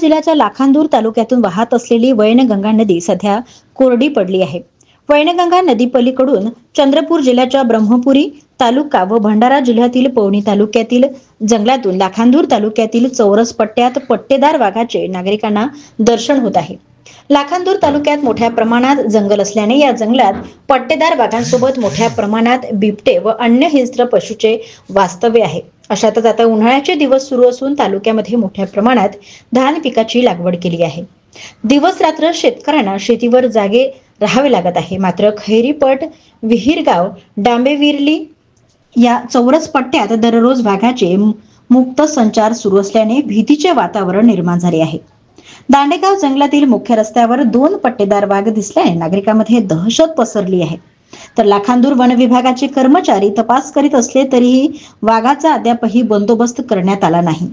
जिल्ह्याच्या लाखांदूर तालुक्यातून वाहत असलेली वैनगंगा नदी सध्या कोरडी पडली आहे। वैनगंगा नदी पलीकडून चंद्रपूर जिल्ह्याच्या ब्रह्मपुरी तालुका व भंडारा जिल्ह्यातील पवनी तालुक्यातील जंगलातून लाखांदूर तालुक्यातील चौरस पट्ट्यात पट्टेदार वाघाचे नागरिकांना दर्शन होत आहे। लाखांदूर तालुक्यात मोठ्या प्रमाणात जंगल असल्याने या जंगलात पट्टेदार वाघांसोबत मोठ्या प्रमाणात बिबटे व अन्य हिंस्र पशूचे वास्तव्य आहे। अशातच आता उन्हाळ्याचे दिवस सुरू असून तालुक्यामध्ये मोठ्या प्रमाणात धान पिकाची लागवड केली आहे। दिवस रात्र शेतकऱ्यांना शेतीवर जागे राहावे लागत आहे। मात्र खैरीपट, विहीरगाव, डांबेविर्ली या चौरस पट्ट्यात दररोज वाघाचे मुक्त संचार सुरू असल्याने भीतीचे वातावरण निर्माण झाले आहे। दांडेगाव जंगलातील मुख्य रस्त्यावर 2 पट्टेदार वाघ दिसल्याने नागरिकांमध्ये दहशत पसरली आहे। तर लाखांदूर वन विभागाचे कर्मचारी तपास करीत असले तरीही वाघाचा अद्यापही बंदोबस्त करण्यात आला नाही।